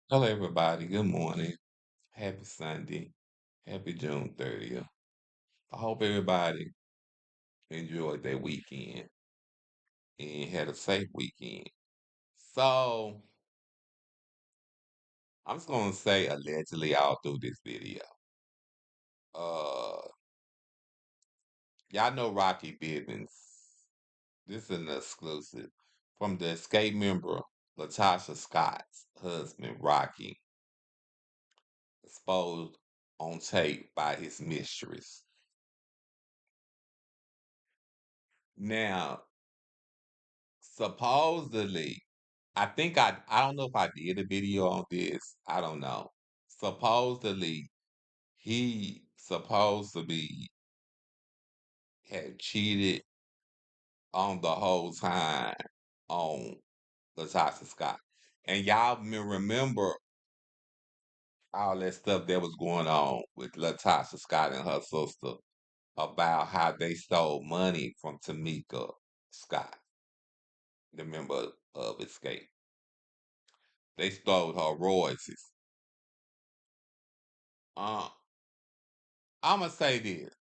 Hello, everybody. Good morning. Happy Sunday. Happy June 30th. I hope everybody enjoyed their weekend and had a safe weekend. So, I'm just going to say allegedly all through this video. Uh, y'all know Rocky Business. This is an exclusive from the Xscape member, Latasha Scott's husband, Rocky, exposed on tape by his mistress. Now, supposedly, I don't know if I did a video on this. I don't know. Supposedly, he supposed to be had cheated on the whole time on Latasha Scott. And y'all remember all that stuff that was going on with Latasha Scott and her sister about how they stole money from Tamika Scott, the member of Escape. They stole her royalties. Uh, I'm gonna say this.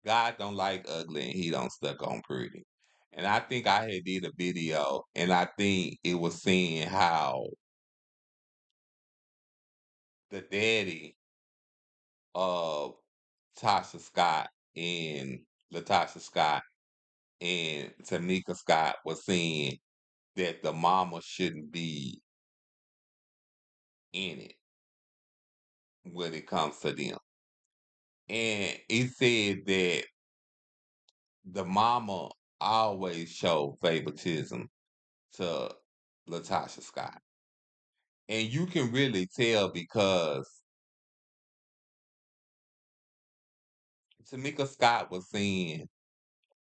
God don't like ugly and he don't stuck on pretty. And I think I had did a video and I think it was saying how the daddy of Tasha Scott and Latasha Scott and Tamika Scott was saying that the mama shouldn't be in it when it comes to them. And he said that the mama always showed favoritism to Latasha Scott. And you can really tell because Tamika Scott was saying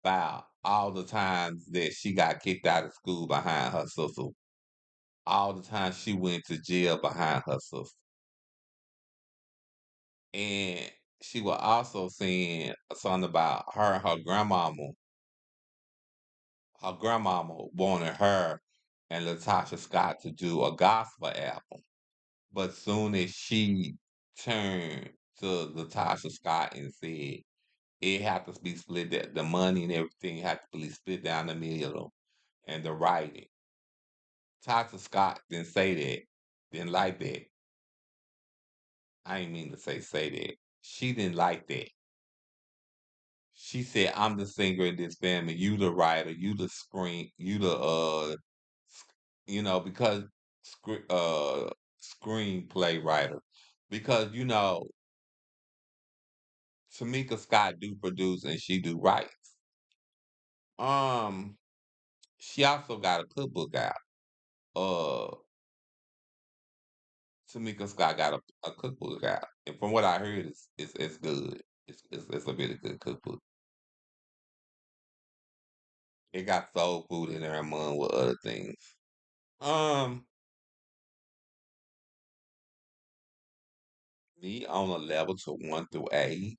about all the times that she got kicked out of school behind her sister, all the times she went to jail behind her sister. And she was also saying something about her and her grandmama. Her grandmama wanted her and Latasha Scott to do a gospel album. But soon as she turned to Latasha Scott and said, it had to be split that the money and everything had to be split down the middle and the writing. Tasha Scott didn't say that, didn't like that. I didn't mean to say that. She didn't like that. She said, I'm the singer in this family, you the writer, you the screen, you the because screenplay writer. Because Tamika Scott do produce and she do write. Um, she also got a cookbook out. Uh Tamika Scott got a cookbook out, and from what I heard, it's good. It's a really good cookbook. It got soul food in there among with other things. Um, me on a level to 1 through 8,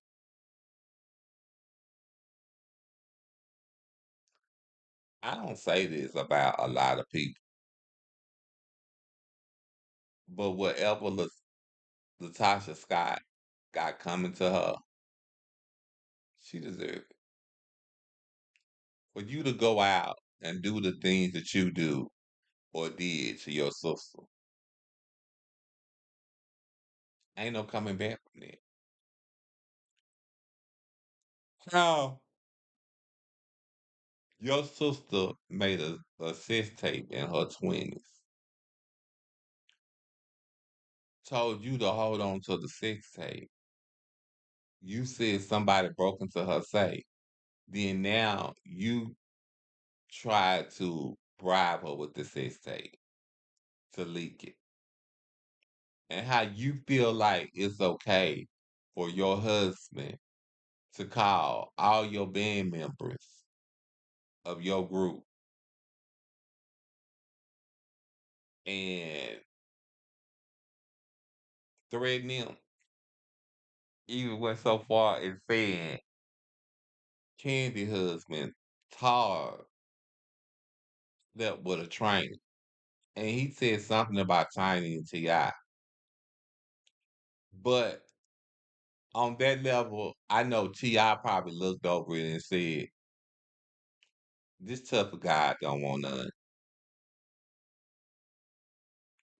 I don't say this about a lot of people, but whatever Latasha Scott got coming to her, she deserves it. For you to go out and do the things that you do or did to your sister, ain't no coming back from that. No. Your sister made a sex tape in her 20s, told you to hold on to the sex tape. You said somebody broke into her safe. Then now you tried to bribe her with the sex tape to leak it. And how you feel like it's okay for your husband to call all your band members of your group and threaten them. Even went so far as saying Candy husband Tar slept with a trainer, and he said something about Tiny and Ti. But on that level, I know Ti probably looked over it and said, "This tougher guy don't want none,"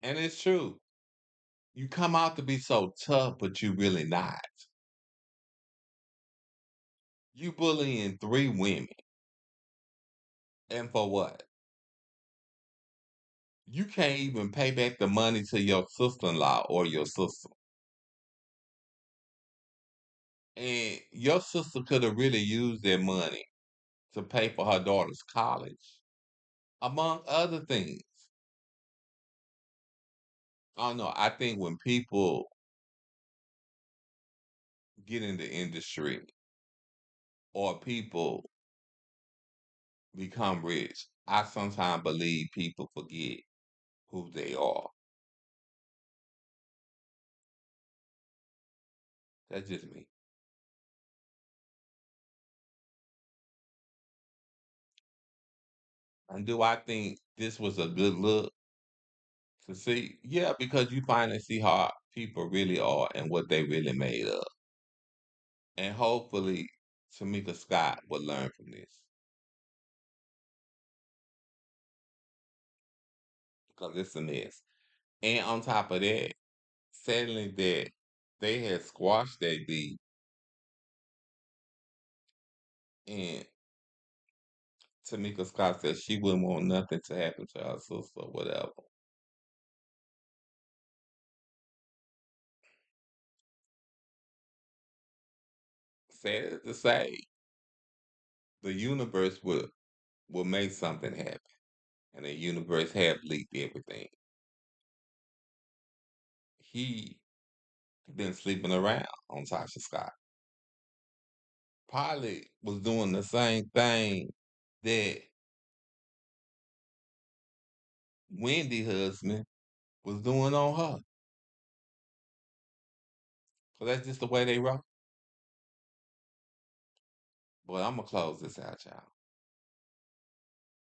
and it's true. You come out to be so tough, but you really not. You bullying 3 women, and for what? You can't even pay back the money to your sister-in-law or your sister. And your sister could have really used that money to pay for her daughter's college, among other things. I don't know. I think when people get in the industry or people become rich, I sometimes believe people forget who they are. That's just me. And do I think this was a good look to see? Yeah, because you finally see how people really are and what they really made of. And hopefully, Tamika Scott will learn from this because it's a mess. And on top of that, sadly, that they had squashed that beat, and Tamika Scott said she wouldn't want nothing to happen to her sister or whatever. Sad to say, the universe will make something happen, and the universe have leaked everything. He been sleeping around on Tasha Scott. Probably was doing the same thing that Wendy husband was doing on her. So that's just the way they roll. But I'm gonna close this out, y'all.